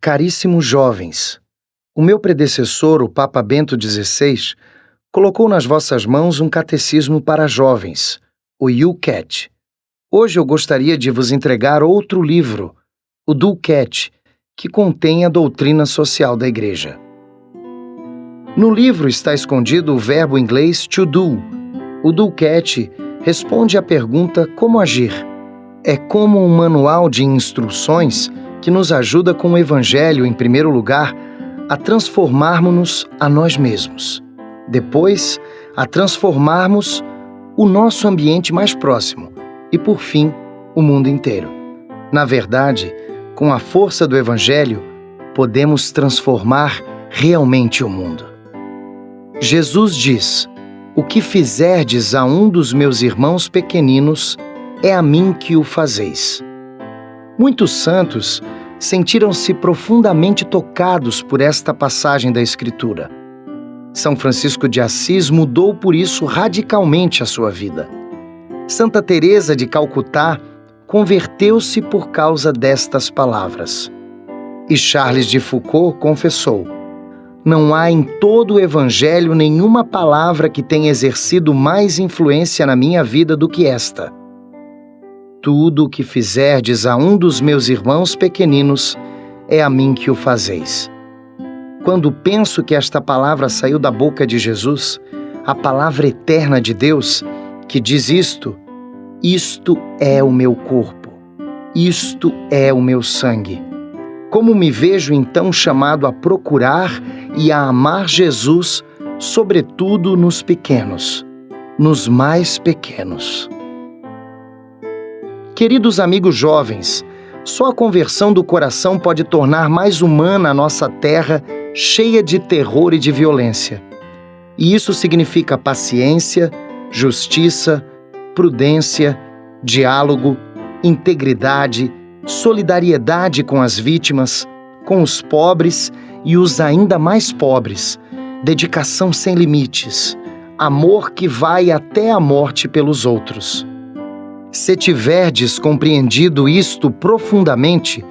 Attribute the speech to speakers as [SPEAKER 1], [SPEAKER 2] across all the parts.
[SPEAKER 1] Caríssimos jovens, o meu predecessor, o Papa Bento XVI, colocou nas vossas mãos um catecismo para jovens, o YouCat. Hoje eu gostaria de vos entregar outro livro, o DoCat, que contém a doutrina social da Igreja. No livro está escondido o verbo inglês to do. O DoCat responde à pergunta como agir. É como um manual de instruções que nos ajuda com o Evangelho, em primeiro lugar, a transformarmos-nos a nós mesmos. Depois, a transformarmos o nosso ambiente mais próximo e, por fim, o mundo inteiro. Na verdade, com a força do Evangelho, podemos transformar realmente o mundo. Jesus diz: "O que fizerdes a um dos meus irmãos pequeninos, é a mim que o fazeis." Muitos santos sentiram-se profundamente tocados por esta passagem da Escritura. São Francisco de Assis mudou por isso radicalmente a sua vida. Santa Teresa de Calcutá converteu-se por causa destas palavras. E Charles de Foucault confessou: "Não há em todo o Evangelho nenhuma palavra que tenha exercido mais influência na minha vida do que esta. Tudo o que fizerdes a um dos meus irmãos pequeninos, é a mim que o fazeis." Quando penso que esta palavra saiu da boca de Jesus, a palavra eterna de Deus, que diz isto é o meu corpo, isto é o meu sangue. Como me vejo então chamado a procurar e a amar Jesus, sobretudo nos pequenos, nos mais pequenos. Queridos amigos jovens, só a conversão do coração pode tornar mais humana a nossa terra cheia de terror e de violência. E isso significa paciência, justiça, prudência, diálogo, integridade, solidariedade com as vítimas, com os pobres e os ainda mais pobres, dedicação sem limites, amor que vai até a morte pelos outros. Se tiverdes compreendido isto profundamente,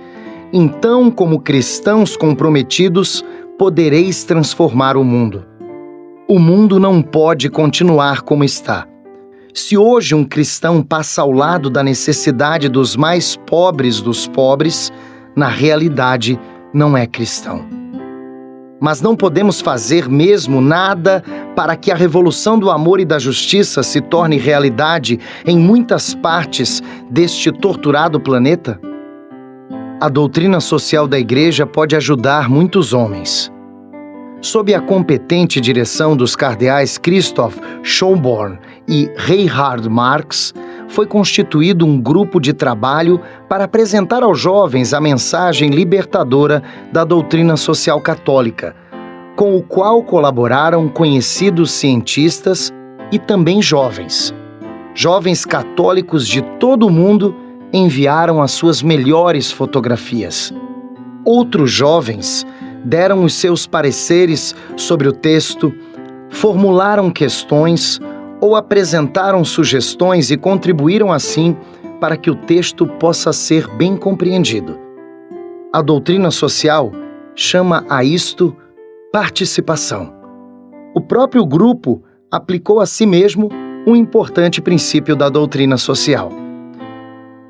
[SPEAKER 1] então, como cristãos comprometidos, podereis transformar o mundo. O mundo não pode continuar como está. Se hoje um cristão passa ao lado da necessidade dos mais pobres dos pobres, na realidade não é cristão. Mas não podemos fazer mesmo nada para que a revolução do amor e da justiça se torne realidade em muitas partes deste torturado planeta? A doutrina social da Igreja pode ajudar muitos homens. Sob a competente direção dos cardeais Christoph Schönborn e Reinhard Marx, foi constituído um grupo de trabalho para apresentar aos jovens a mensagem libertadora da doutrina social católica, com o qual colaboraram conhecidos cientistas e também jovens. Jovens católicos de todo o mundo enviaram as suas melhores fotografias. Outros jovens deram os seus pareceres sobre o texto, formularam questões ou apresentaram sugestões e contribuíram assim para que o texto possa ser bem compreendido. A doutrina social chama a isto participação. O próprio grupo aplicou a si mesmo um importante princípio da doutrina social.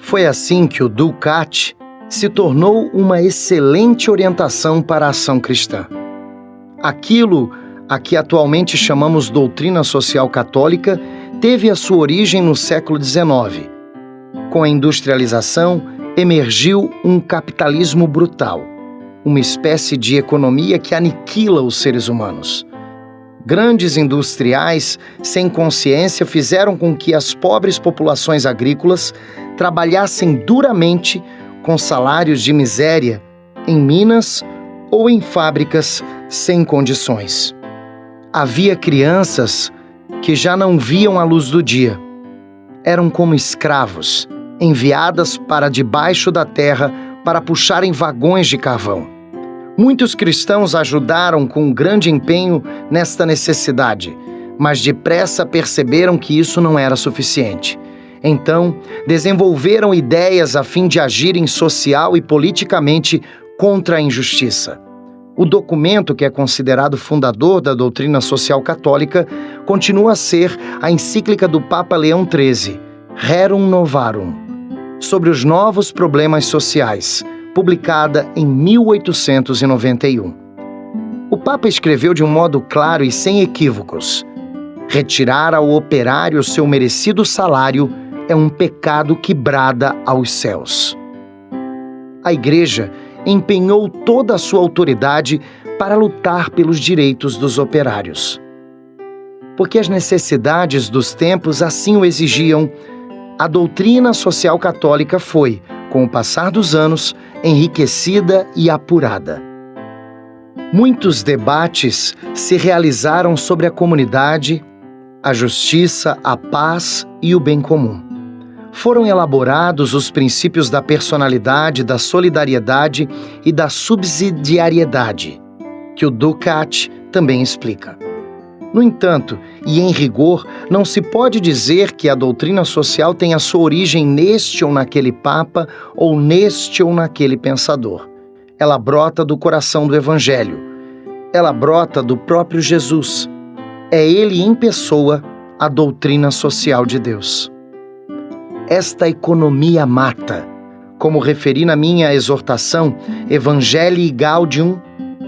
[SPEAKER 1] Foi assim que o DoCat se tornou uma excelente orientação para a ação cristã. Aquilo a que atualmente chamamos doutrina social católica teve a sua origem no século XIX. Com a industrialização, emergiu um capitalismo brutal, uma espécie de economia que aniquila os seres humanos. Grandes industriais, sem consciência, fizeram com que as pobres populações agrícolas trabalhassem duramente com salários de miséria em minas ou em fábricas sem condições. Havia crianças que já não viam a luz do dia. Eram como escravos, enviadas para debaixo da terra para puxarem vagões de carvão. Muitos cristãos ajudaram com grande empenho nesta necessidade, mas depressa perceberam que isso não era suficiente. Então, desenvolveram ideias a fim de agirem social e politicamente contra a injustiça. O documento, que é considerado fundador da doutrina social católica, continua a ser a encíclica do Papa Leão XIII, Rerum Novarum, sobre os novos problemas sociais, publicada em 1891. O Papa escreveu de um modo claro e sem equívocos: retirar ao operário seu merecido salário é um pecado que brada aos céus. A Igreja empenhou toda a sua autoridade para lutar pelos direitos dos operários. Porque as necessidades dos tempos assim o exigiam, a doutrina social católica foi, com o passar dos anos, enriquecida e apurada. Muitos debates se realizaram sobre a comunidade, a justiça, a paz e o bem comum. Foram elaborados os princípios da personalidade, da solidariedade e da subsidiariedade, que o Ducat também explica. No entanto, e em rigor, não se pode dizer que a doutrina social tenha sua origem neste ou naquele papa, ou neste ou naquele pensador. Ela brota do coração do Evangelho. Ela brota do próprio Jesus. É ele em pessoa a doutrina social de Deus. Esta economia mata, como referi na minha exortação Evangelii Gaudium,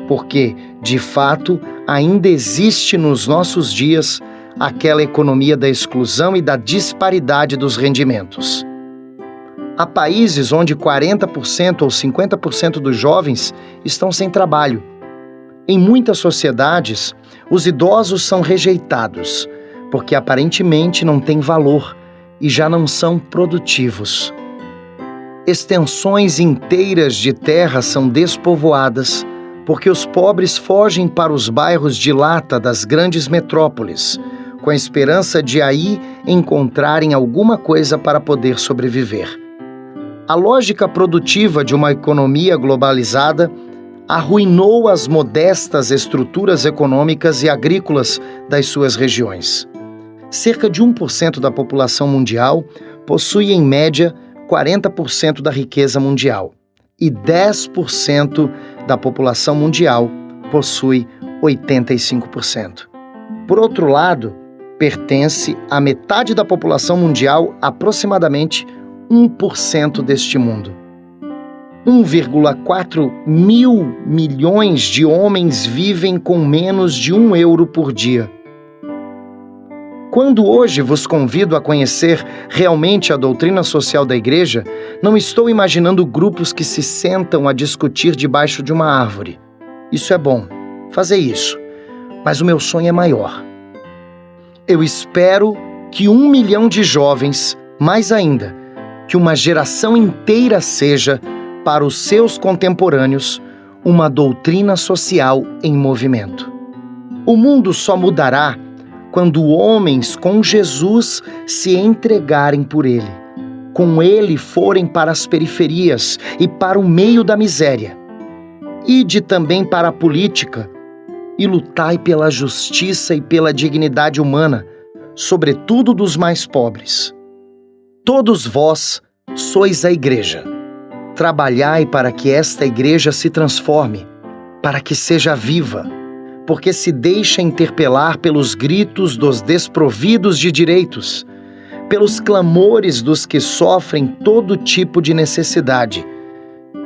[SPEAKER 1] porque, de fato, ainda existe nos nossos dias aquela economia da exclusão e da disparidade dos rendimentos. Há países onde 40% ou 50% dos jovens estão sem trabalho. Em muitas sociedades, os idosos são rejeitados, porque aparentemente não têm valor e já não são produtivos. Extensões inteiras de terra são despovoadas, porque os pobres fogem para os bairros de lata das grandes metrópoles, com a esperança de aí encontrarem alguma coisa para poder sobreviver. A lógica produtiva de uma economia globalizada arruinou as modestas estruturas econômicas e agrícolas das suas regiões. Cerca de 1% da população mundial possui, em média, 40% da riqueza mundial, e 10% da população mundial possui 85%. Por outro lado, pertence à metade da população mundial aproximadamente 1% deste mundo. 1,4 mil milhões de homens vivem com menos de €1 por dia. Quando hoje vos convido a conhecer realmente a doutrina social da Igreja, não estou imaginando grupos que se sentam a discutir debaixo de uma árvore. Isso é bom, fazer isso, mas o meu sonho é maior. Eu espero que 1 milhão de jovens, mais ainda, que uma geração inteira seja, para os seus contemporâneos, uma doutrina social em movimento. O mundo só mudará quando homens com Jesus se entregarem por ele, com ele forem para as periferias e para o meio da miséria. Ide também para a política e lutai pela justiça e pela dignidade humana, sobretudo dos mais pobres. Todos vós sois a Igreja. Trabalhai para que esta Igreja se transforme, para que seja viva, porque se deixa interpelar pelos gritos dos desprovidos de direitos, pelos clamores dos que sofrem todo tipo de necessidade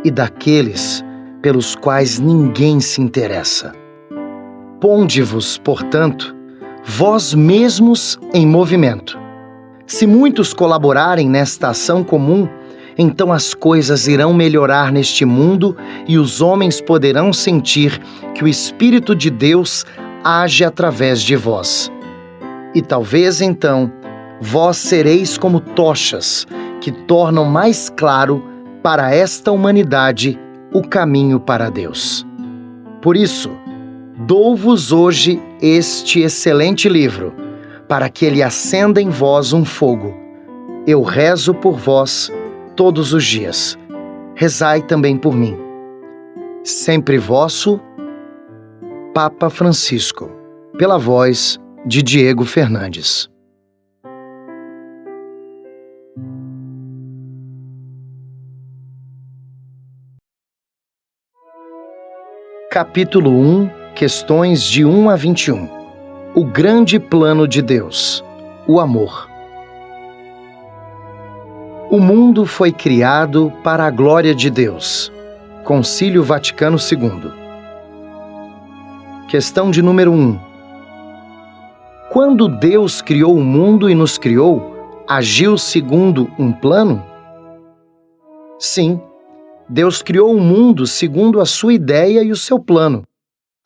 [SPEAKER 1] e daqueles pelos quais ninguém se interessa. Ponde-vos, portanto, vós mesmos em movimento. Se muitos colaborarem nesta ação comum, então as coisas irão melhorar neste mundo e os homens poderão sentir que o Espírito de Deus age através de vós. E talvez então vós sereis como tochas que tornam mais claro para esta humanidade o caminho para Deus. Por isso, dou-vos hoje este excelente livro, para que ele acenda em vós um fogo. Eu rezo por vós todos os dias. Rezai também por mim. Sempre vosso, Papa Francisco, pela voz de Diego Fernandes. Capítulo 1, questões de 1 a 21. O grande plano de Deus, o amor. O mundo foi criado para a glória de Deus. Concílio Vaticano II. Questão de número 1. Quando Deus criou o mundo e nos criou, agiu segundo um plano? Sim, Deus criou o mundo segundo a sua ideia e o seu plano.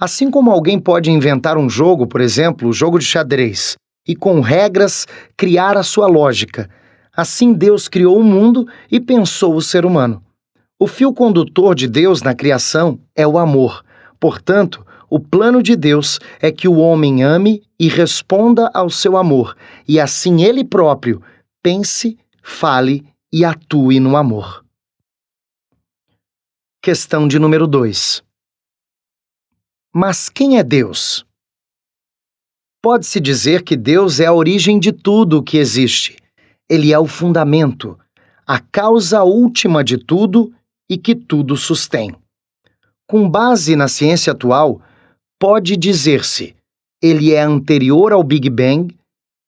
[SPEAKER 1] Assim como alguém pode inventar um jogo, por exemplo, o jogo de xadrez, e com regras criar a sua lógica, assim Deus criou o mundo e pensou o ser humano. O fio condutor de Deus na criação é o amor. Portanto, o plano de Deus é que o homem ame e responda ao seu amor, e assim ele próprio pense, fale e atue no amor. Questão de número 2. Mas quem é Deus? Pode-se dizer que Deus é a origem de tudo o que existe. Ele é o fundamento, a causa última de tudo e que tudo sustém. Com base na ciência atual, pode dizer-se: ele é anterior ao Big Bang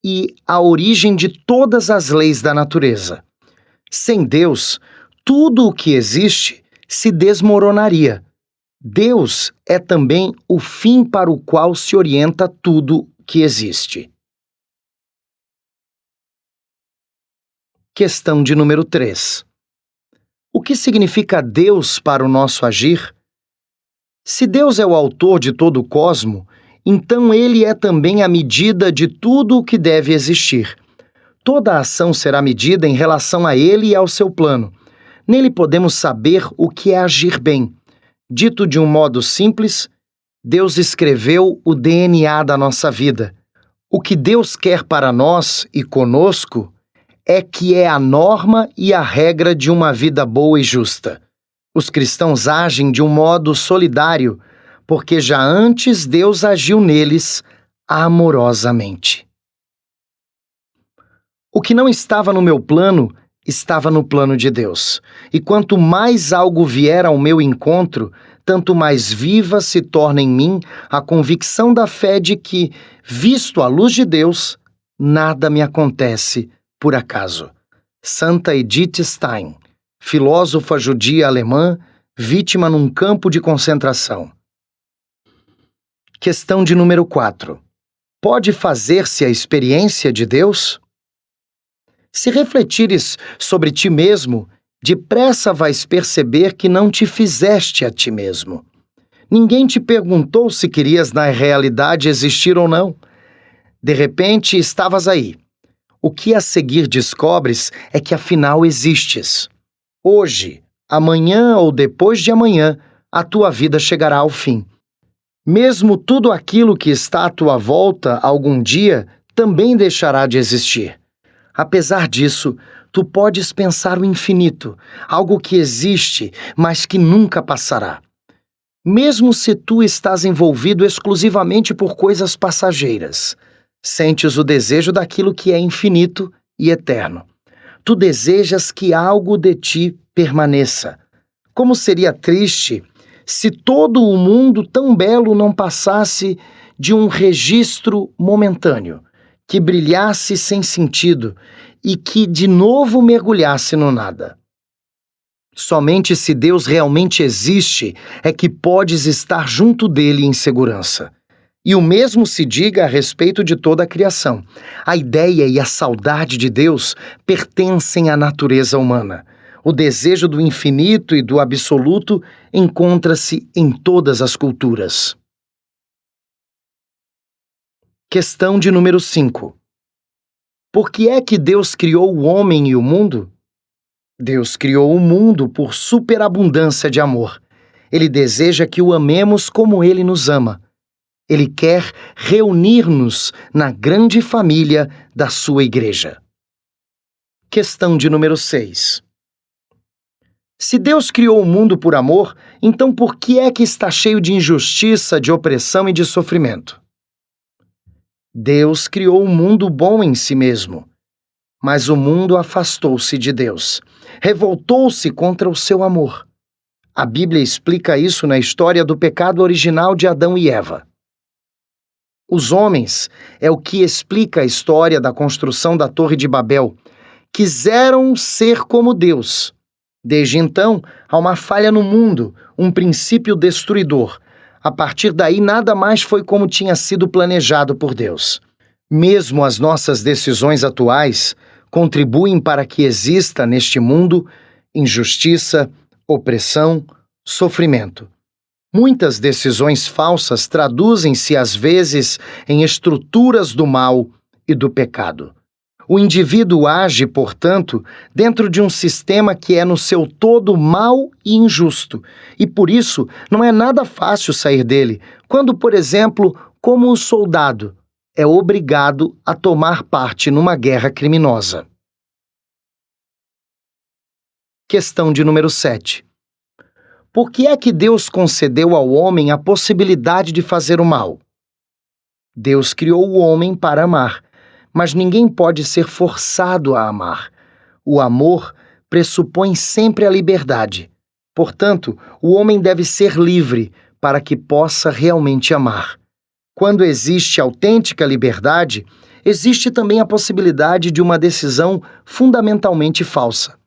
[SPEAKER 1] e a origem de todas as leis da natureza. Sem Deus, tudo o que existe se desmoronaria. Deus é também o fim para o qual se orienta tudo que existe. Questão de número 3. O que significa Deus para o nosso agir? Se Deus é o autor de todo o cosmo, então Ele é também a medida de tudo o que deve existir. Toda ação será medida em relação a Ele e ao seu plano. Nele podemos saber o que é agir bem. Dito de um modo simples, Deus escreveu o DNA da nossa vida. O que Deus quer para nós e conosco é que é a norma e a regra de uma vida boa e justa. Os cristãos agem de um modo solidário, porque já antes Deus agiu neles amorosamente. O que não estava no meu plano, estava no plano de Deus. E quanto mais algo vier ao meu encontro, tanto mais viva se torna em mim a convicção da fé de que, visto à luz de Deus, nada me acontece por acaso. Santa Edith Stein, filósofa judia alemã, vítima num campo de concentração. Questão de número 4. Pode fazer-se a experiência de Deus? Se refletires sobre ti mesmo, depressa vais perceber que não te fizeste a ti mesmo. Ninguém te perguntou se querias na realidade existir ou não. De repente, estavas aí. O que a seguir descobres é que afinal existes. Hoje, amanhã ou depois de amanhã, a tua vida chegará ao fim. Mesmo tudo aquilo que está à tua volta algum dia também deixará de existir. Apesar disso, tu podes pensar o infinito, algo que existe, mas que nunca passará. Mesmo se tu estás envolvido exclusivamente por coisas passageiras, sentes o desejo daquilo que é infinito e eterno. Tu desejas que algo de ti permaneça. Como seria triste se todo o mundo tão belo não passasse de um registro momentâneo, que brilhasse sem sentido e que de novo mergulhasse no nada. Somente se Deus realmente existe é que podes estar junto dele em segurança. E o mesmo se diga a respeito de toda a criação. A ideia e a saudade de Deus pertencem à natureza humana. O desejo do infinito e do absoluto encontra-se em todas as culturas. Questão de número 5. Por que é que Deus criou o homem e o mundo? Deus criou o mundo por superabundância de amor. Ele deseja que o amemos como Ele nos ama. Ele quer reunir-nos na grande família da sua igreja. Questão de número 6. Se Deus criou o mundo por amor, então por que é que está cheio de injustiça, de opressão e de sofrimento? Deus criou o mundo bom em si mesmo, mas o mundo afastou-se de Deus, revoltou-se contra o seu amor. A Bíblia explica isso na história do pecado original de Adão e Eva. Os homens é o que explica a história da construção da Torre de Babel. Quiseram ser como Deus. Desde então, há uma falha no mundo, um princípio destruidor. A partir daí, nada mais foi como tinha sido planejado por Deus. Mesmo as nossas decisões atuais contribuem para que exista neste mundo injustiça, opressão, sofrimento. Muitas decisões falsas traduzem-se às vezes em estruturas do mal e do pecado. O indivíduo age, portanto, dentro de um sistema que é no seu todo mau e injusto, e por isso não é nada fácil sair dele, quando, por exemplo, como o soldado, é obrigado a tomar parte numa guerra criminosa. Questão de número 7. Por que é que Deus concedeu ao homem a possibilidade de fazer o mal? Deus criou o homem para amar, mas ninguém pode ser forçado a amar. O amor pressupõe sempre a liberdade. Portanto, o homem deve ser livre para que possa realmente amar. Quando existe autêntica liberdade, existe também a possibilidade de uma decisão fundamentalmente falsa.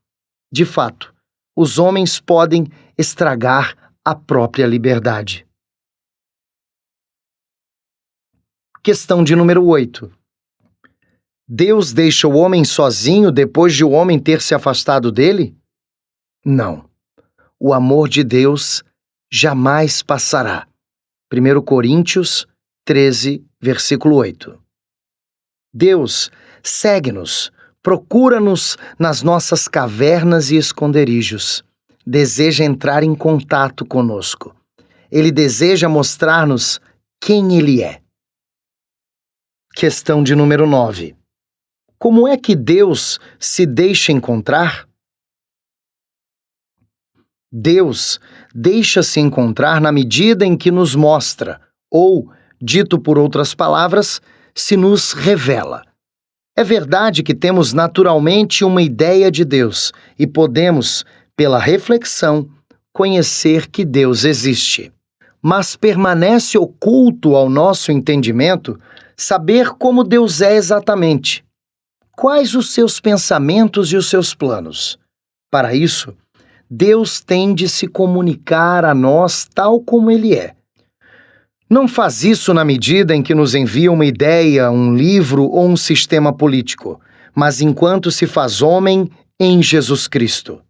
[SPEAKER 1] De fato, os homens podem estragar a própria liberdade. Questão de número 8. Deus deixa o homem sozinho depois de o homem ter se afastado dele? Não. O amor de Deus jamais passará. 1 Coríntios 13, versículo 8. Deus segue-nos, procura-nos nas nossas cavernas e esconderijos. Deseja entrar em contato conosco. Ele deseja mostrar-nos quem Ele é. Questão de número 9. Como é que Deus se deixa encontrar? Deus deixa-se encontrar na medida em que nos mostra, ou, dito por outras palavras, se nos revela. É verdade que temos naturalmente uma ideia de Deus e podemos, pela reflexão, conhecer que Deus existe. Mas permanece oculto ao nosso entendimento saber como Deus é exatamente. Quais os seus pensamentos e os seus planos? Para isso, Deus tem de se comunicar a nós tal como Ele é. Não faz isso na medida em que nos envia uma ideia, um livro ou um sistema político, mas enquanto se faz homem em Jesus Cristo.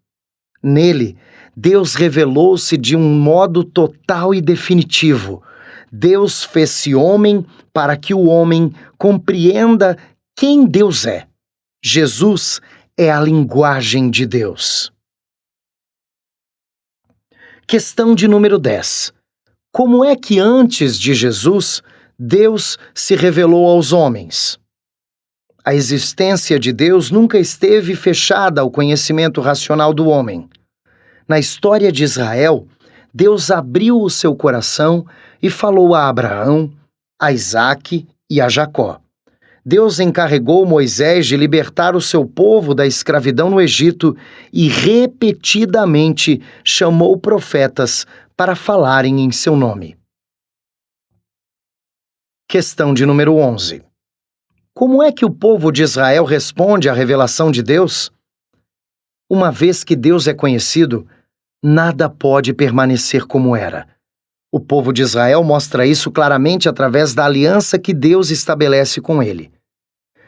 [SPEAKER 1] Nele, Deus revelou-se de um modo total e definitivo. Deus fez-se homem para que o homem compreenda quem Deus é. Jesus é a linguagem de Deus. Questão de número 10. Como é que antes de Jesus, Deus se revelou aos homens? A existência de Deus nunca esteve fechada ao conhecimento racional do homem. Na história de Israel, Deus abriu o seu coração e falou a Abraão, a Isaque e a Jacó. Deus encarregou Moisés de libertar o seu povo da escravidão no Egito e repetidamente chamou profetas para falarem em seu nome. Questão de número 11. Como é que o povo de Israel responde à revelação de Deus? Uma vez que Deus é conhecido, nada pode permanecer como era. O povo de Israel mostra isso claramente através da aliança que Deus estabelece com ele.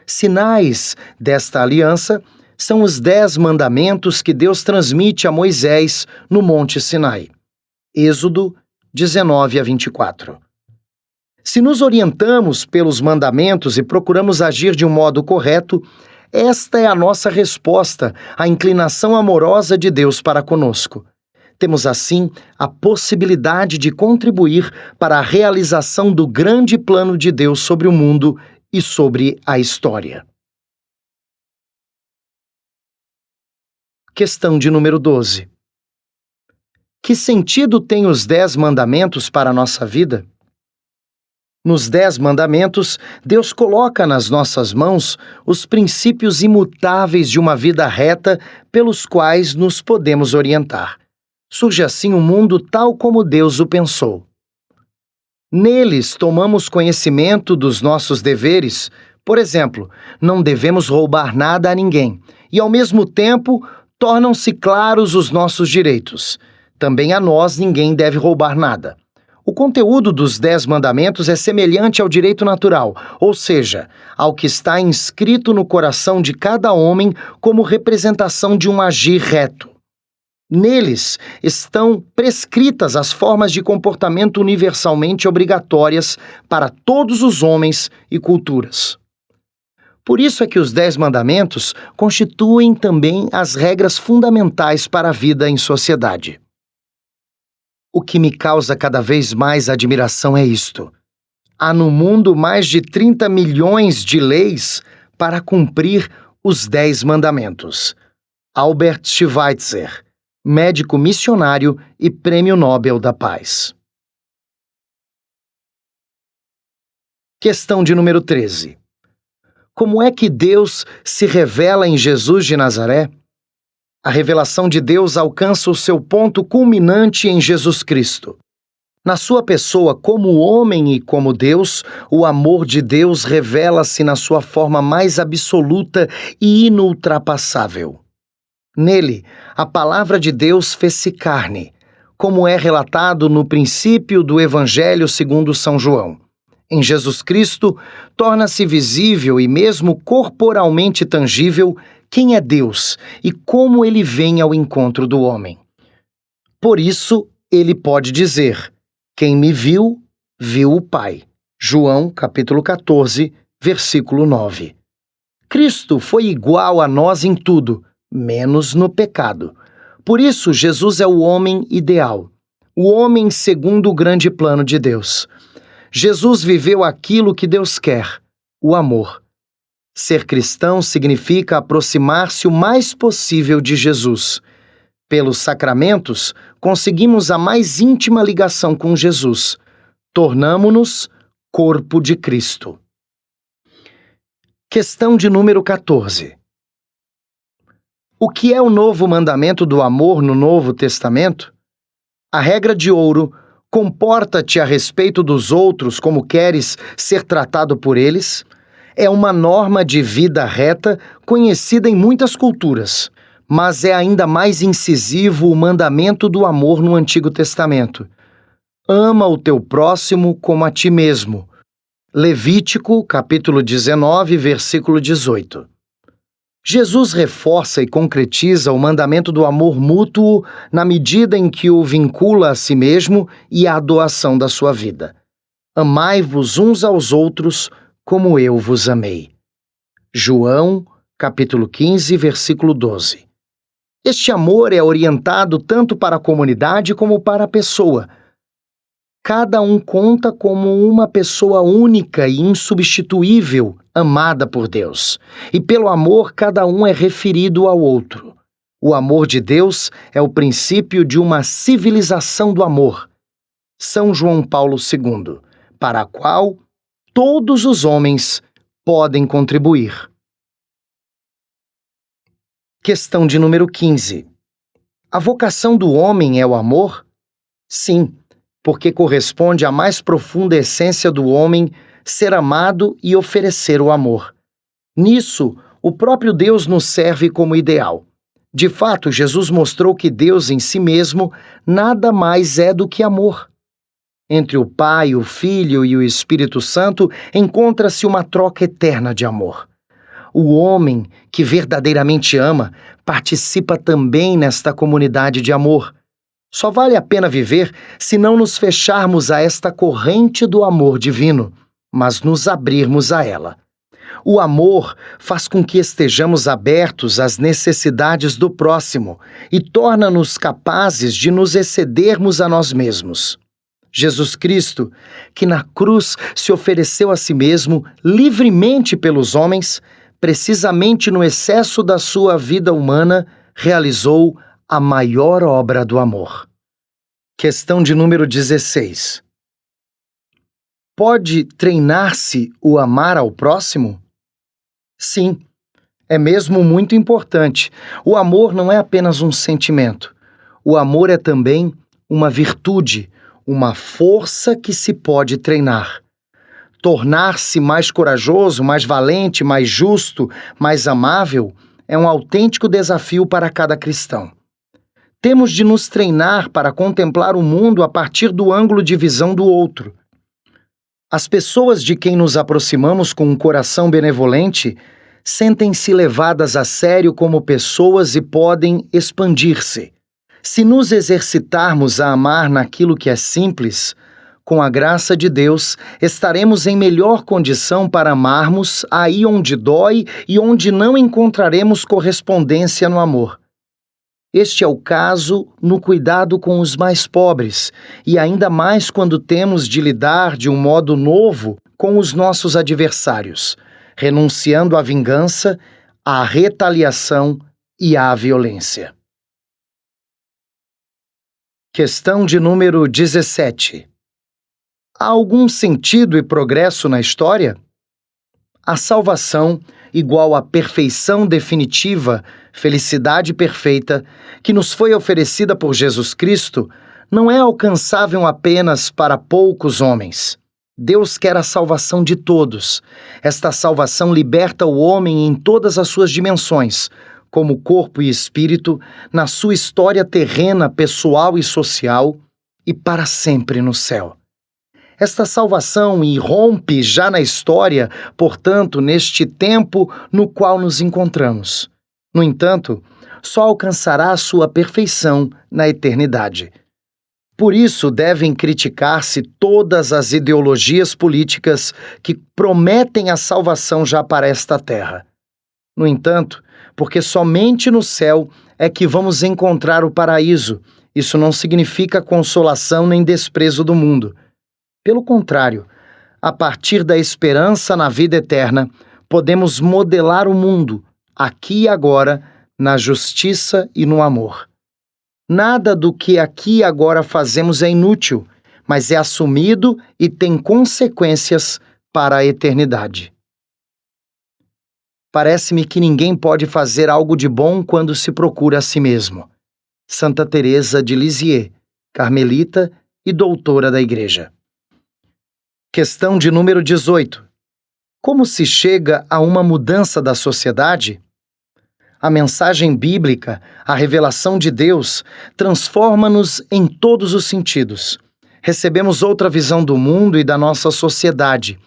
[SPEAKER 1] Sinais desta aliança são os 10 mandamentos que Deus transmite a Moisés no Monte Sinai. Êxodo 19 a 24. Se nos orientamos pelos mandamentos e procuramos agir de um modo correto, esta é a nossa resposta à inclinação amorosa de Deus para conosco. Temos, assim, a possibilidade de contribuir para a realização do grande plano de Deus sobre o mundo e sobre a história. Questão de número 12. Que sentido têm os 10 mandamentos para a nossa vida? Nos 10 mandamentos, Deus coloca nas nossas mãos os princípios imutáveis de uma vida reta pelos quais nos podemos orientar. Surge assim um mundo tal como Deus o pensou. Neles tomamos conhecimento dos nossos deveres. Por exemplo, não devemos roubar nada a ninguém, e ao mesmo tempo tornam-se claros os nossos direitos. Também a nós ninguém deve roubar nada. O conteúdo dos 10 mandamentos é semelhante ao direito natural, ou seja, ao que está inscrito no coração de cada homem como representação de um agir reto. Neles estão prescritas as formas de comportamento universalmente obrigatórias para todos os homens e culturas. Por isso é que os 10 mandamentos constituem também as regras fundamentais para a vida em sociedade. O que me causa cada vez mais admiração é isto. Há no mundo mais de 30 milhões de leis para cumprir os 10 mandamentos. Albert Schweitzer, médico missionário e Prêmio Nobel da Paz. Questão de número 13. Como é que Deus se revela em Jesus de Nazaré? A revelação de Deus alcança o seu ponto culminante em Jesus Cristo. Na sua pessoa como homem e como Deus, o amor de Deus revela-se na sua forma mais absoluta e inultrapassável. Nele, a palavra de Deus fez-se carne, como é relatado no princípio do Evangelho segundo São João. Em Jesus Cristo, torna-se visível e mesmo corporalmente tangível quem é Deus e como ele vem ao encontro do homem. Por isso, ele pode dizer: quem me viu, viu o Pai. João, capítulo 14, versículo 9. Cristo foi igual a nós em tudo, menos no pecado. Por isso, Jesus é o homem ideal, o homem segundo o grande plano de Deus. Jesus viveu aquilo que Deus quer, o amor. Ser cristão significa aproximar-se o mais possível de Jesus. Pelos sacramentos, conseguimos a mais íntima ligação com Jesus. Tornamo-nos corpo de Cristo. Questão de número 14. O que é o novo mandamento do amor no Novo Testamento? A regra de ouro: comporta-te a respeito dos outros como queres ser tratado por eles, é uma norma de vida reta conhecida em muitas culturas, mas é ainda mais incisivo o mandamento do amor no Antigo Testamento. Ama o teu próximo como a ti mesmo. Levítico, capítulo 19, versículo 18. Jesus reforça e concretiza o mandamento do amor mútuo na medida em que o vincula a si mesmo e à doação da sua vida. Amai-vos uns aos outros como eu vos amei. João, capítulo 15, versículo 12. Este amor é orientado tanto para a comunidade como para a pessoa. Cada um conta como uma pessoa única e insubstituível, amada por Deus. E pelo amor, cada um é referido ao outro. O amor de Deus é o princípio de uma civilização do amor. São João Paulo II, para a qual todos os homens podem contribuir. Questão de número 15. A vocação do homem é o amor? Sim, porque corresponde à mais profunda essência do homem ser amado e oferecer o amor. Nisso, o próprio Deus nos serve como ideal. De fato, Jesus mostrou que Deus em si mesmo nada mais é do que amor. Entre o Pai, o Filho e o Espírito Santo encontra-se uma troca eterna de amor. O homem que verdadeiramente ama participa também nesta comunidade de amor. Só vale a pena viver se não nos fecharmos a esta corrente do amor divino, mas nos abrirmos a ela. O amor faz com que estejamos abertos às necessidades do próximo e torna-nos capazes de nos excedermos a nós mesmos. Jesus Cristo, que na cruz se ofereceu a si mesmo livremente pelos homens, precisamente no excesso da sua vida humana, realizou a maior obra do amor. Questão de número 16. Pode treinar-se o amar ao próximo? Sim, é mesmo muito importante. O amor não é apenas um sentimento. o amor é também uma virtude, uma força que se pode treinar. Tornar-se mais corajoso, mais valente, mais justo, mais amável é um autêntico desafio para cada cristão. Temos de nos treinar para contemplar o mundo a partir do ângulo de visão do outro. As pessoas de quem nos aproximamos com um coração benevolente sentem-se levadas a sério como pessoas e podem expandir-se. Se nos exercitarmos a amar naquilo que é simples, com a graça de Deus, estaremos em melhor condição para amarmos aí onde dói e onde não encontraremos correspondência no amor. Este é o caso no cuidado com os mais pobres, e ainda mais quando temos de lidar de um modo novo com os nossos adversários, renunciando à vingança, à retaliação e à violência. Questão de número 17. Há algum sentido e progresso na história? A salvação, igual à perfeição definitiva, felicidade perfeita, que nos foi oferecida por Jesus Cristo, não é alcançável apenas para poucos homens. Deus quer a salvação de todos. Esta salvação liberta o homem em todas as suas dimensões, como corpo e espírito, na sua história terrena, pessoal e social, e para sempre no céu. Esta salvação irrompe já na história, portanto, neste tempo no qual nos encontramos. No entanto, só alcançará a sua perfeição na eternidade. Por isso, devem criticar-se todas as ideologias políticas que prometem a salvação já para esta terra. No entanto, porque somente no céu é que vamos encontrar o paraíso, isso não significa consolação nem desprezo do mundo. Pelo contrário, a partir da esperança na vida eterna, podemos modelar o mundo, aqui e agora, na justiça e no amor. Nada do que aqui e agora fazemos é inútil, mas é assumido e tem consequências para a eternidade. Parece-me que ninguém pode fazer algo de bom quando se procura a si mesmo. Santa Teresa de Lisieux, carmelita e doutora da Igreja. Questão de número 18. Como se chega a uma mudança da sociedade? A mensagem bíblica, a revelação de Deus, transforma-nos em todos os sentidos. Recebemos outra visão do mundo e da nossa sociedade.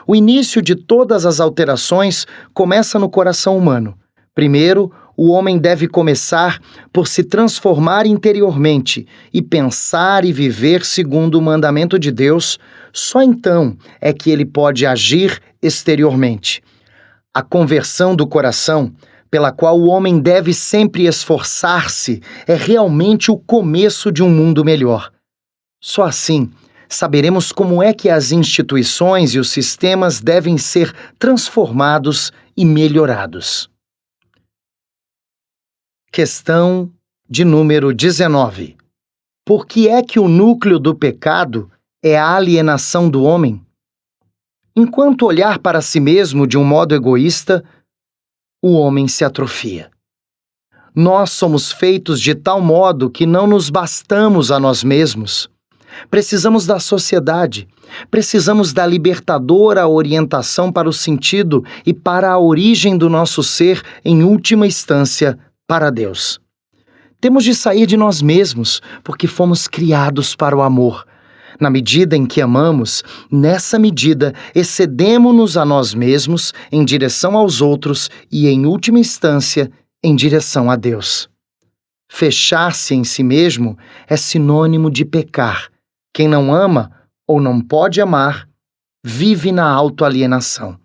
[SPEAKER 1] O início de todas as alterações começa no coração humano. Primeiro, o homem deve começar por se transformar interiormente e pensar e viver segundo o mandamento de Deus. Só então é que ele pode agir exteriormente. A conversão do coração, pela qual o homem deve sempre esforçar-se, é realmente o começo de um mundo melhor. Só assim saberemos como é que as instituições e os sistemas devem ser transformados e melhorados. Questão de número 19. Por que é que o núcleo do pecado é a alienação do homem? Enquanto olhar para si mesmo de um modo egoísta, o homem se atrofia. Nós somos feitos de tal modo que não nos bastamos a nós mesmos. Precisamos da sociedade, precisamos da libertadora orientação para o sentido e para a origem do nosso ser, em última instância, para Deus. Temos de sair de nós mesmos, porque fomos criados para o amor. Na medida em que amamos, nessa medida excedemo-nos a nós mesmos em direção aos outros e, em última instância, em direção a Deus. Fechar-se em si mesmo é sinônimo de pecar. Quem não ama ou não pode amar, vive na autoalienação.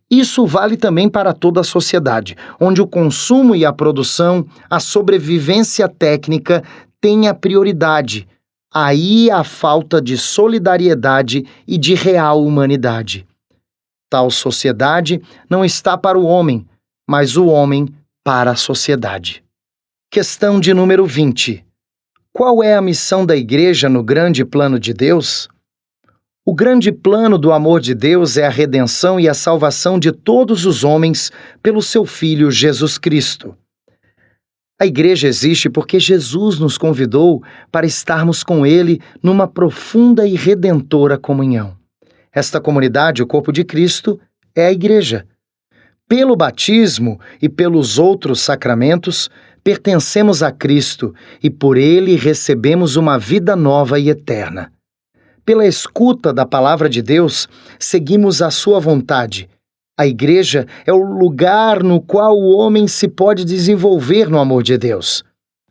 [SPEAKER 1] Isso vale também para toda a sociedade, onde o consumo e a produção, a sobrevivência técnica têm a prioridade. Aí a falta de solidariedade e de real humanidade. Tal sociedade não está para o homem, mas o homem para a sociedade. Questão de número 20. Qual é a missão da Igreja no grande plano de Deus? O grande plano do amor de Deus é a redenção e a salvação de todos os homens pelo seu Filho Jesus Cristo. A igreja existe porque Jesus nos convidou para estarmos com Ele numa profunda e redentora comunhão. Esta comunidade, o corpo de Cristo, é a igreja. Pelo batismo e pelos outros sacramentos, pertencemos a Cristo e por Ele recebemos uma vida nova e eterna. Pela escuta da palavra de Deus, seguimos a sua vontade. A igreja é o lugar no qual o homem se pode desenvolver no amor de Deus.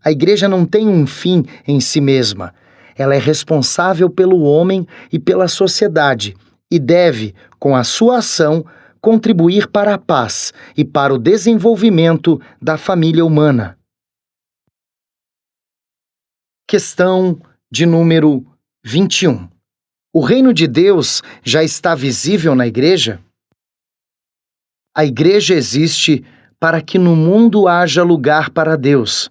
[SPEAKER 1] A igreja não tem um fim em si mesma. Ela é responsável pelo homem e pela sociedade e deve, com a sua ação, contribuir para a paz e para o desenvolvimento da família humana. Questão de número 21. O reino de Deus já está visível na igreja? A igreja existe para que no mundo haja lugar para Deus,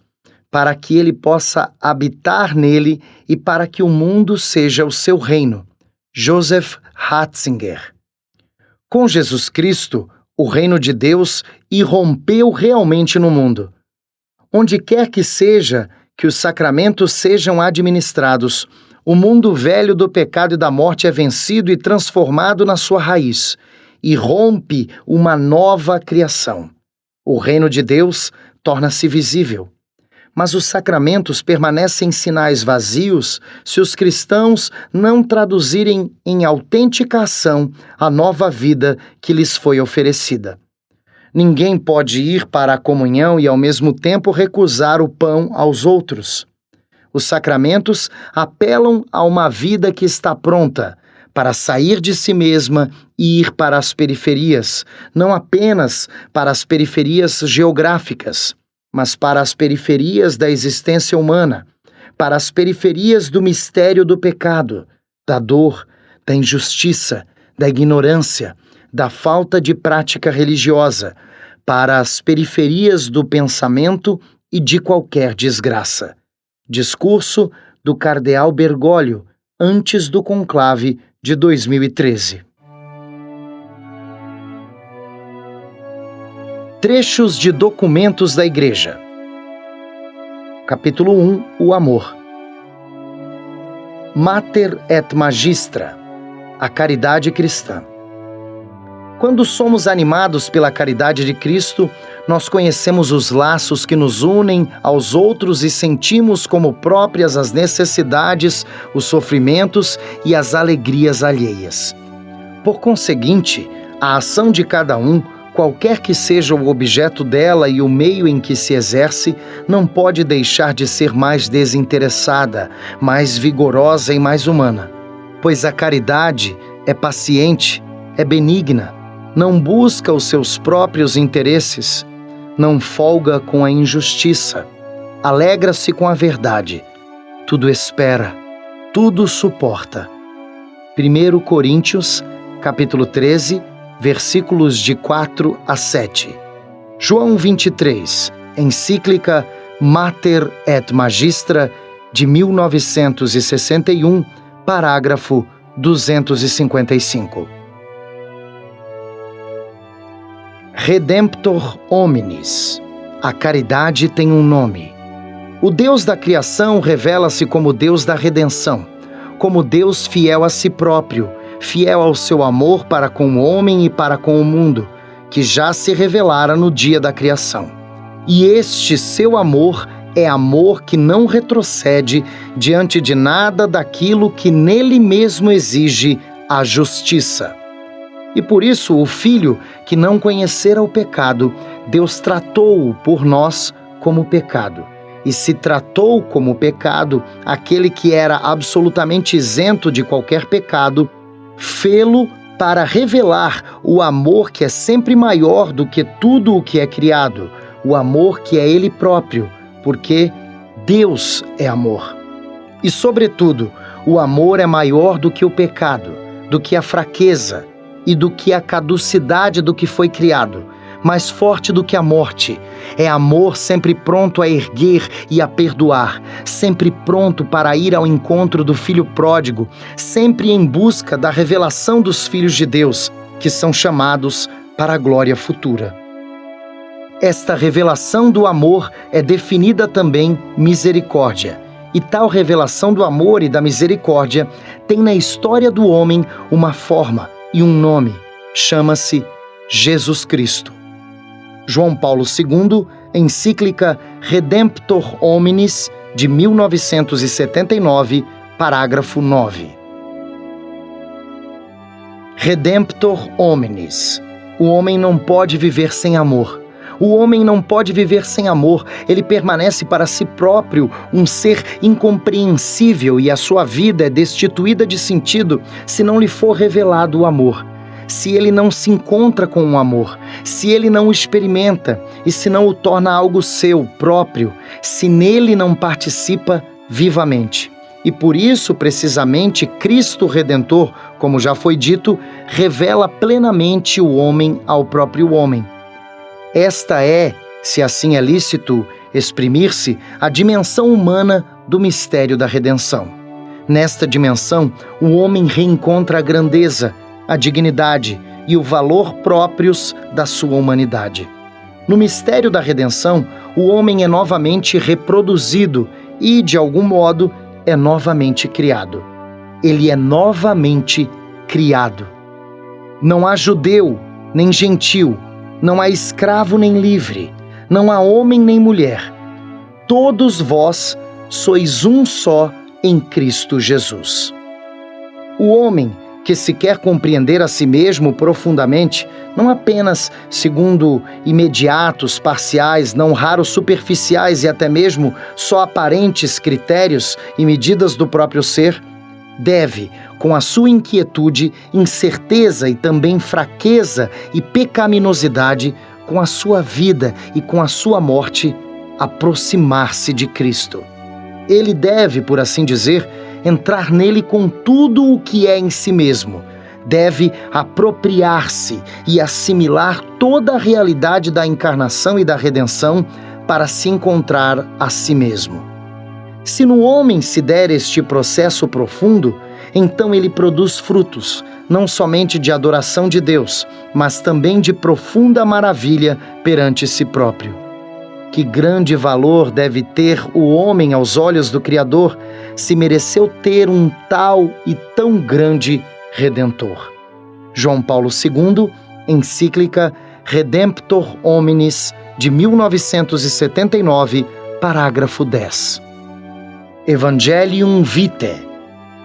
[SPEAKER 1] para que Ele possa habitar nele e para que o mundo seja o seu reino. Joseph Ratzinger. Com Jesus Cristo, o reino de Deus irrompeu realmente no mundo. Onde quer que seja que os sacramentos sejam administrados, o mundo velho do pecado e da morte é vencido e transformado na sua raiz, e rompe uma nova criação. O reino de Deus torna-se visível. Mas os sacramentos permanecem sinais vazios se os cristãos não traduzirem em autêntica ação a nova vida que lhes foi oferecida. Ninguém pode ir para a comunhão e ao mesmo tempo recusar o pão aos outros. Os sacramentos apelam a uma vida que está pronta para sair de si mesma e ir para as periferias, não apenas para as periferias geográficas, mas para as periferias da existência humana, para as periferias do mistério do pecado, da dor, da injustiça, da ignorância, da falta de prática religiosa, para as periferias do pensamento e de qualquer desgraça. Discurso do cardeal Bergoglio, antes do conclave de 2013. Trechos de documentos da Igreja. Capítulo 1. O amor. Mater et Magistra. A caridade cristã. Quando somos animados pela caridade de Cristo, nós conhecemos os laços que nos unem aos outros e sentimos como próprias as necessidades, os sofrimentos e as alegrias alheias. Por conseguinte, a ação de cada um, qualquer que seja o objeto dela e o meio em que se exerce, não pode deixar de ser mais desinteressada, mais vigorosa e mais humana. Pois a caridade é paciente, é benigna, não busca os seus próprios interesses, não folga com a injustiça, alegra-se com a verdade, tudo espera, tudo suporta. 1 Coríntios, capítulo 13, versículos de 4 a 7. João 23, encíclica Mater et Magistra, de 1961, parágrafo 255. Redemptor hominis. A caridade tem um nome. O Deus da criação revela-se como Deus da redenção, como Deus fiel a si próprio, fiel ao seu amor para com o homem e para com o mundo, que já se revelara no dia da criação. E este seu amor é amor que não retrocede diante de nada daquilo que nele mesmo exige a justiça. E por isso o Filho, que não conhecera o pecado, Deus tratou-o por nós como pecado. E se tratou como pecado aquele que era absolutamente isento de qualquer pecado, fê-lo para revelar o amor que é sempre maior do que tudo o que é criado, o amor que é Ele próprio, porque Deus é amor. E, sobretudo, o amor é maior do que o pecado, do que a fraqueza e do que a caducidade do que foi criado, mais forte do que a morte. É amor sempre pronto a erguer e a perdoar, sempre pronto para ir ao encontro do filho pródigo, sempre em busca da revelação dos filhos de Deus, que são chamados para a glória futura. Esta revelação do amor é definida também misericórdia. E tal revelação do amor e da misericórdia tem na história do homem uma forma e um nome. Chama-se Jesus Cristo. João Paulo II, encíclica Redemptor Hominis, de 1979, parágrafo 9. Redemptor Hominis. O homem não pode viver sem amor. O homem não pode viver sem amor. Ele permanece para si próprio um ser incompreensível e a sua vida é destituída de sentido se não lhe for revelado o amor. Se ele não se encontra com o amor, se ele não o experimenta e se não o torna algo seu, próprio, se nele não participa vivamente. E por isso, precisamente, Cristo Redentor, como já foi dito, revela plenamente o homem ao próprio homem. Esta é, se assim é lícito exprimir-se, a dimensão humana do mistério da redenção. Nesta dimensão, o homem reencontra a grandeza, a dignidade e o valor próprios da sua humanidade. No mistério da redenção, o homem é novamente reproduzido e, de algum modo, é novamente criado. Ele é novamente criado. Não há judeu nem gentil, não há escravo nem livre, não há homem nem mulher. Todos vós sois um só em Cristo Jesus. O homem que se quer compreender a si mesmo profundamente, não apenas segundo imediatos, parciais, não raros superficiais e até mesmo só aparentes critérios e medidas do próprio ser, deve, com a sua inquietude, incerteza e também fraqueza e pecaminosidade, com a sua vida e com a sua morte, aproximar-se de Cristo. Ele deve, por assim dizer, entrar nele com tudo o que é em si mesmo. Deve apropriar-se e assimilar toda a realidade da encarnação e da redenção para se encontrar a si mesmo. Se no homem se der este processo profundo, então ele produz frutos, não somente de adoração de Deus, mas também de profunda maravilha perante si próprio. Que grande valor deve ter o homem aos olhos do Criador, se mereceu ter um tal e tão grande Redentor. João Paulo II, encíclica Redemptor Hominis, de 1979, parágrafo 10. Evangelium Vitae,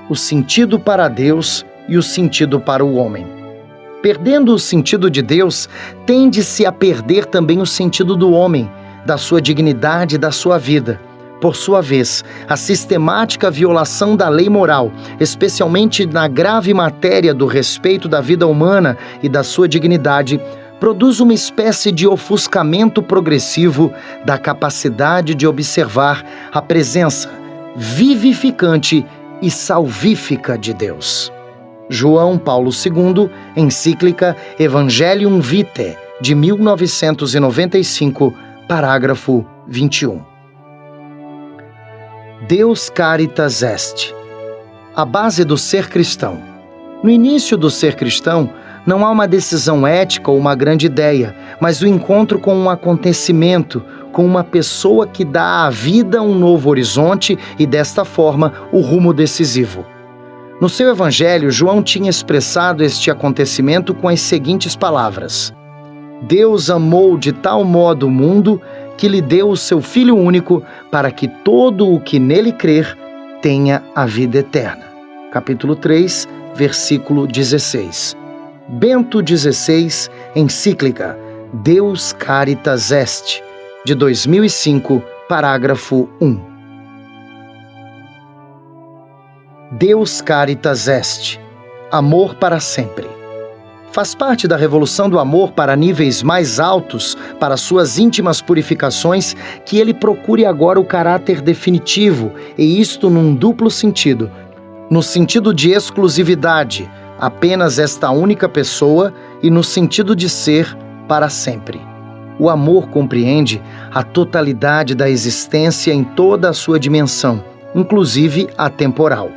[SPEAKER 1] o sentido para Deus e o sentido para o homem. Perdendo o sentido de Deus, tende-se a perder também o sentido do homem, da sua dignidade e da sua vida. Por sua vez, a sistemática violação da lei moral, especialmente na grave matéria do respeito da vida humana e da sua dignidade, produz uma espécie de ofuscamento progressivo da capacidade de observar a presença vivificante e salvífica de Deus. João Paulo II, encíclica Evangelium Vitae, de 1995, parágrafo 21. Deus caritas est, a base do ser cristão. No início do ser cristão, não há uma decisão ética ou uma grande ideia, mas o encontro com um acontecimento, com uma pessoa que dá à vida um novo horizonte e, desta forma, o rumo decisivo. No seu evangelho, João tinha expressado este acontecimento com as seguintes palavras: Deus amou de tal modo o mundo que lhe deu o seu Filho único para que todo o que nele crer tenha a vida eterna. Capítulo 3, versículo 16. Bento XVI, encíclica Deus caritas est, de 2005, parágrafo 1. Deus caritas est, amor para sempre. Faz parte da revolução do amor para níveis mais altos, para suas íntimas purificações, que ele procure agora o caráter definitivo, e isto num duplo sentido. No sentido de exclusividade, apenas esta única pessoa, e no sentido de ser para sempre. O amor compreende a totalidade da existência em toda a sua dimensão, inclusive a temporal.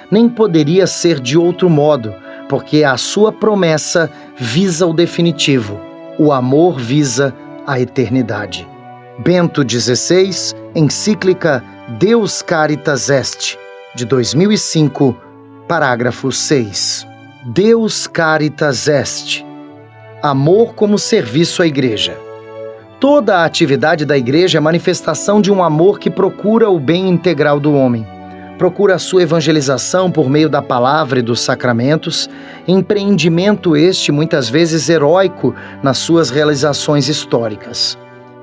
[SPEAKER 1] Nem poderia ser de outro modo, porque a sua promessa visa o definitivo, o amor visa a eternidade. Bento XVI, encíclica Deus Caritas Est, de 2005, parágrafo 6. Deus Caritas Est. Amor como serviço à Igreja. Toda a atividade da Igreja é manifestação de um amor que procura o bem integral do homem. Procura a sua evangelização por meio da palavra e dos sacramentos, empreendimento este muitas vezes heróico nas suas realizações históricas.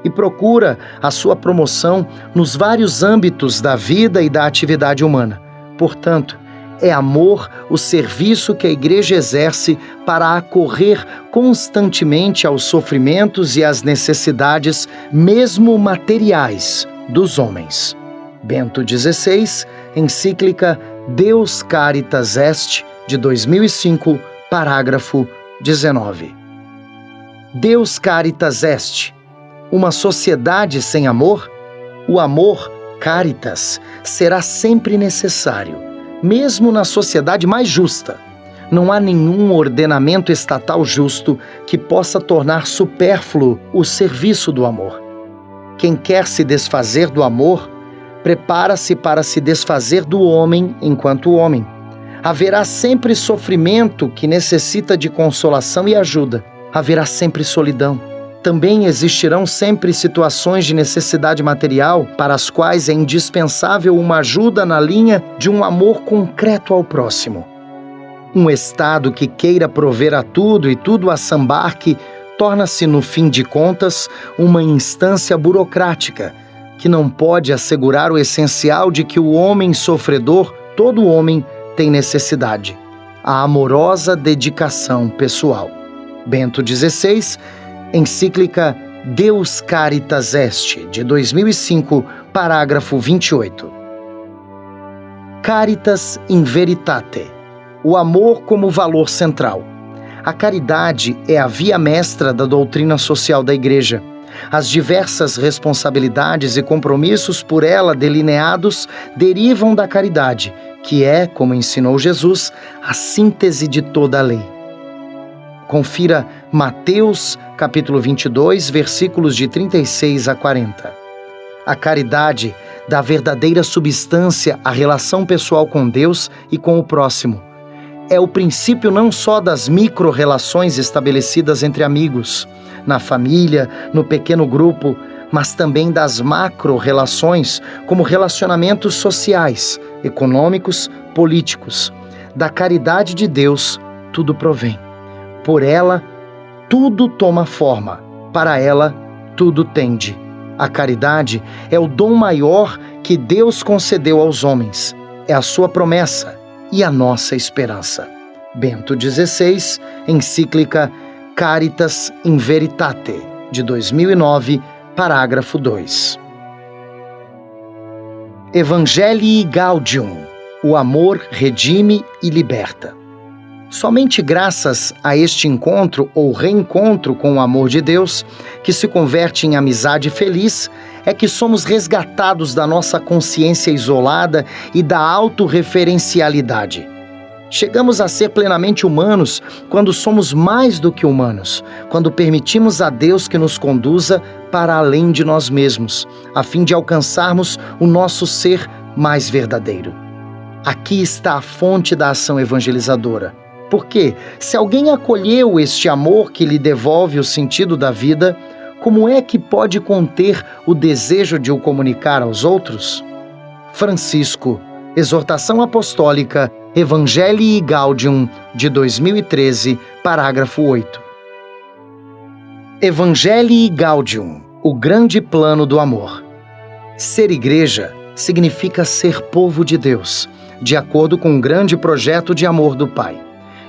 [SPEAKER 1] E procura a sua promoção nos vários âmbitos da vida e da atividade humana. Portanto, é amor o serviço que a Igreja exerce para acorrer constantemente aos sofrimentos e às necessidades, mesmo materiais, dos homens. Bento XVI, encíclica Deus Caritas Est, de 2005, parágrafo 19. Deus Caritas Est. Uma sociedade sem amor? O amor, caritas, será sempre necessário, mesmo na sociedade mais justa. Não há nenhum ordenamento estatal justo que possa tornar supérfluo o serviço do amor. Quem quer se desfazer do amor, prepara-se para se desfazer do homem enquanto homem. Haverá sempre sofrimento que necessita de consolação e ajuda. Haverá sempre solidão. Também existirão sempre situações de necessidade material para as quais é indispensável uma ajuda na linha de um amor concreto ao próximo. Um Estado que queira prover a tudo e tudo a sambarque torna-se, no fim de contas, uma instância burocrática que não pode assegurar o essencial de que o homem sofredor, todo homem, tem necessidade: a amorosa dedicação pessoal. Bento XVI, encíclica Deus Caritas Est, de 2005, parágrafo 28. Caritas in veritate. O amor como valor central. A caridade é a via mestra da doutrina social da Igreja. As diversas responsabilidades e compromissos por ela delineados derivam da caridade, que é, como ensinou Jesus, a síntese de toda a lei. Confira Mateus, capítulo 22, versículos de 36 a 40. A caridade dá verdadeira substância à relação pessoal com Deus e com o próximo. É o princípio não só das micro-relações estabelecidas entre amigos, na família, no pequeno grupo, mas também das macro-relações, como relacionamentos sociais, econômicos, políticos. Da caridade de Deus, tudo provém. Por ela, tudo toma forma. Para ela, tudo tende. A caridade é o dom maior que Deus concedeu aos homens. É a sua promessa e a nossa esperança. Bento XVI, encíclica Caritas in Veritate, de 2009, parágrafo 2. Evangelii Gaudium. O amor redime e liberta. Somente graças a este encontro ou reencontro com o amor de Deus, que se converte em amizade feliz, é que somos resgatados da nossa consciência isolada e da autorreferencialidade. Chegamos a ser plenamente humanos quando somos mais do que humanos, quando permitimos a Deus que nos conduza para além de nós mesmos, a fim de alcançarmos o nosso ser mais verdadeiro. Aqui está a fonte da ação evangelizadora. Porque, se alguém acolheu este amor que lhe devolve o sentido da vida, como é que pode conter o desejo de o comunicar aos outros? Francisco, Exortação Apostólica, Evangelii Gaudium, de 2013, parágrafo 8. Evangelii Gaudium, o grande plano do amor. Ser igreja significa ser povo de Deus, de acordo com um grande projeto de amor do Pai.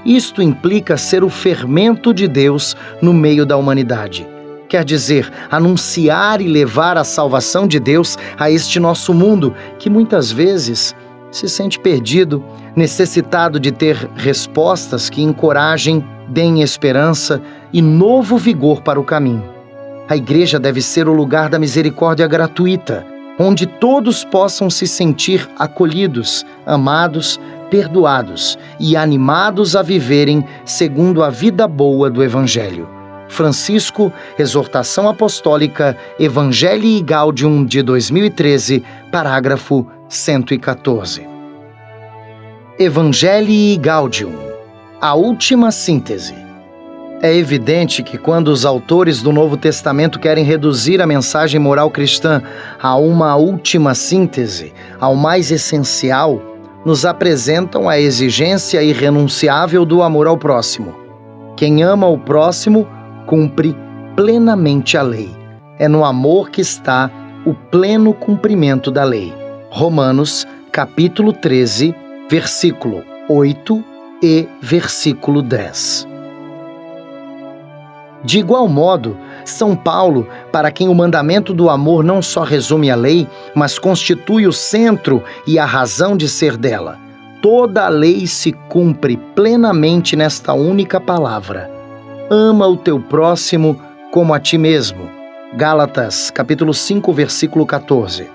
[SPEAKER 1] Isto implica ser o fermento de Deus no meio da humanidade. Quer dizer, anunciar e levar a salvação de Deus a este nosso mundo, que muitas vezes se sente perdido, necessitado de ter respostas que encorajem, deem esperança e novo vigor para o caminho. A igreja deve ser o lugar da misericórdia gratuita, onde todos possam se sentir acolhidos, amados, perdoados e animados a viverem segundo a vida boa do Evangelho. Francisco, Exortação Apostólica Evangelii Gaudium de 2013, parágrafo 114. Evangelii Gaudium, a última síntese. É evidente que quando os autores do Novo Testamento querem reduzir a mensagem moral cristã a uma última síntese, ao mais essencial, nos apresentam a exigência irrenunciável do amor ao próximo. Quem ama o próximo cumpre plenamente a lei. É no amor que está o pleno cumprimento da lei. Romanos, capítulo 13, versículo 8 e versículo 10. De igual modo, São Paulo, para quem o mandamento do amor não só resume a lei, mas constitui o centro e a razão de ser dela, toda a lei se cumpre plenamente nesta única palavra: ama o teu próximo como a ti mesmo. Gálatas, capítulo 5, versículo 14.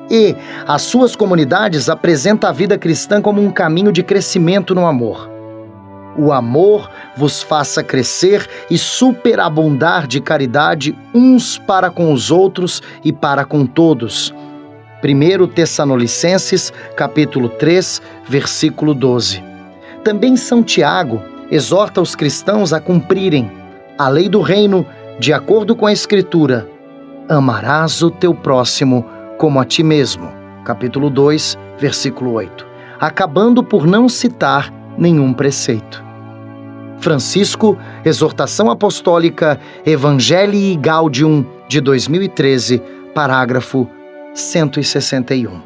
[SPEAKER 1] E as suas comunidades apresentam a vida cristã como um caminho de crescimento no amor. O amor vos faça crescer e superabundar de caridade uns para com os outros e para com todos. 1 Tessalonicenses, capítulo 3, versículo 12. Também São Tiago exorta os cristãos a cumprirem a lei do reino de acordo com a Escritura: amarás o teu próximo como a ti mesmo. Capítulo 2, versículo 8. Acabando por não citar nenhum preceito. Francisco, Exortação Apostólica Evangelii Gaudium de 2013, parágrafo 161.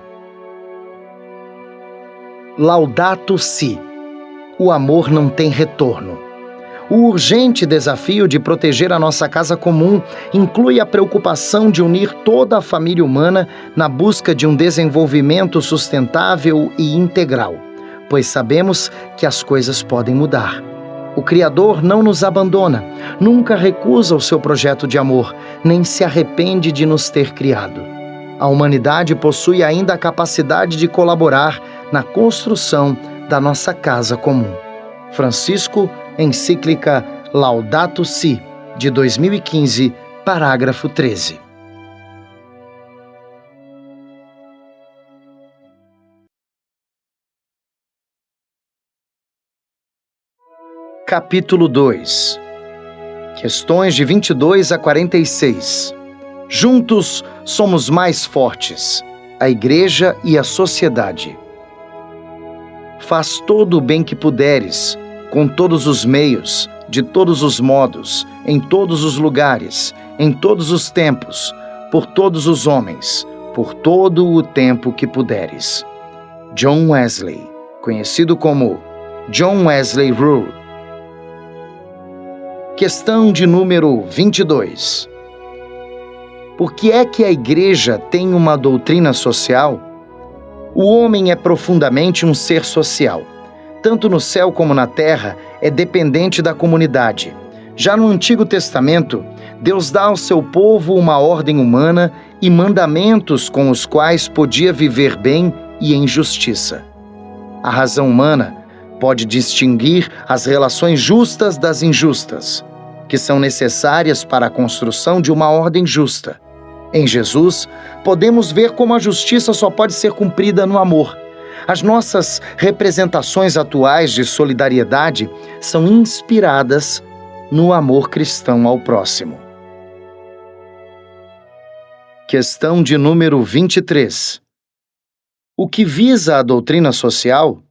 [SPEAKER 1] Laudato Si. O amor não tem retorno. O urgente desafio de proteger a nossa casa comum inclui a preocupação de unir toda a família humana na busca de um desenvolvimento sustentável e integral, pois sabemos que as coisas podem mudar. O Criador não nos abandona, nunca recusa o seu projeto de amor, nem se arrepende de nos ter criado. A humanidade possui ainda a capacidade de colaborar na construção da nossa casa comum. Francisco, encíclica Laudato Si, de 2015, parágrafo 13. Capítulo 2. Questões de 22 a 46. Juntos somos mais fortes, a Igreja e a sociedade. Faz todo o bem que puderes, com todos os meios, de todos os modos, em todos os lugares, em todos os tempos, por todos os homens, por todo o tempo que puderes. John Wesley, conhecido como John Wesley Rule. Questão de número 22. Por que é que a Igreja tem uma doutrina social? O homem é profundamente um ser social. Tanto no céu como na terra, é dependente da comunidade. Já no Antigo Testamento, Deus dá ao seu povo uma ordem humana e mandamentos com os quais podia viver bem e em justiça. A razão humana pode distinguir as relações justas das injustas, que são necessárias para a construção de uma ordem justa. Em Jesus, podemos ver como a justiça só pode ser cumprida no amor. As nossas representações atuais de solidariedade são inspiradas no amor cristão ao próximo. Questão de número 23. O que visa a doutrina social?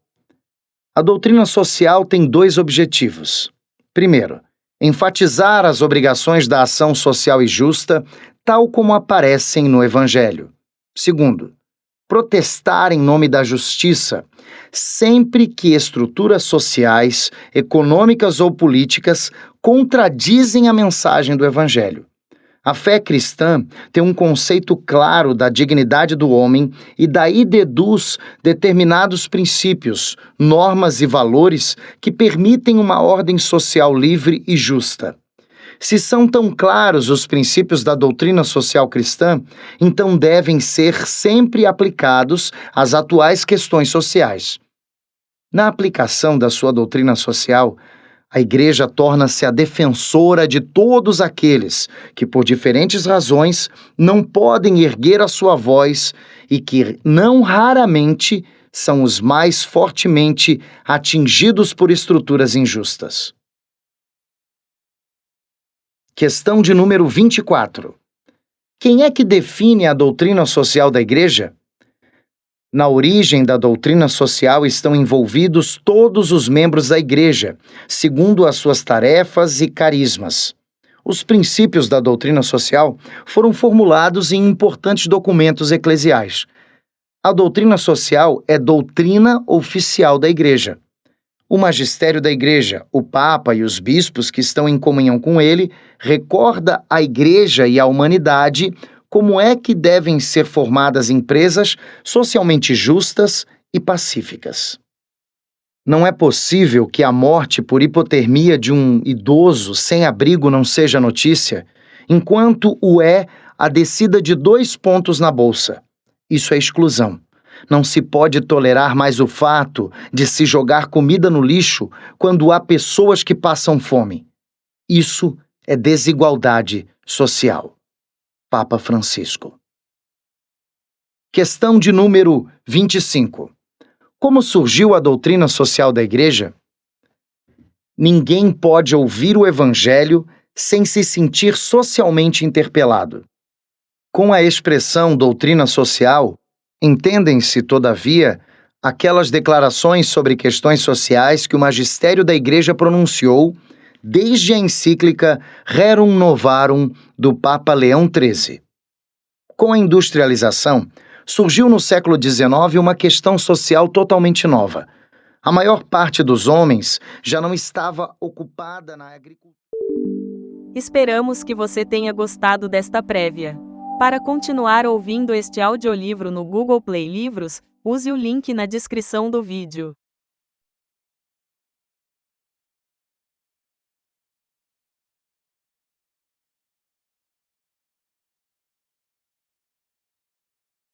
[SPEAKER 1] A doutrina social tem dois objetivos. Primeiro, enfatizar as obrigações da ação social e justa, tal como aparecem no Evangelho. Segundo, protestar em nome da justiça, sempre que estruturas sociais, econômicas ou políticas contradizem a mensagem do Evangelho. A fé cristã tem um conceito claro da dignidade do homem e daí deduz determinados princípios, normas e valores que permitem uma ordem social livre e justa. Se são tão claros os princípios da doutrina social cristã, então devem ser sempre aplicados às atuais questões sociais. Na aplicação da sua doutrina social, A Igreja torna-se a defensora de todos aqueles que, por diferentes razões, não podem erguer a sua voz e que, não raramente, são os mais fortemente atingidos por estruturas injustas. Questão de número 24. Quem é que define a doutrina social da Igreja? Na origem da doutrina social estão envolvidos todos os membros da Igreja, segundo as suas tarefas e carismas. Os princípios da doutrina social foram formulados em importantes documentos eclesiais. A doutrina social é doutrina oficial da Igreja. O magistério da Igreja, o Papa e os bispos que estão em comunhão com ele, recorda à Igreja e à humanidade como é que devem ser formadas empresas socialmente justas e pacíficas. Não é possível que a morte por hipotermia de um idoso sem abrigo não seja notícia, enquanto o é a descida de 2 pontos na bolsa. Isso é exclusão. Não se pode tolerar mais o fato de se jogar comida no lixo quando há pessoas que passam fome. Isso é desigualdade social. Papa Francisco. Questão de número 25. Como surgiu a doutrina social da Igreja? Ninguém pode ouvir o Evangelho sem se sentir socialmente interpelado. Com a expressão doutrina social, entendem-se, todavia, aquelas declarações sobre questões sociais que o magistério da Igreja pronunciou desde a encíclica Rerum Novarum do Papa Leão XIII. Com a industrialização, surgiu no século XIX uma questão social totalmente nova. A maior parte dos homens já não estava ocupada na agricultura.
[SPEAKER 2] Esperamos que você tenha gostado desta prévia. Para continuar ouvindo este audiolivro no Google Play Livros, use o link na descrição do vídeo.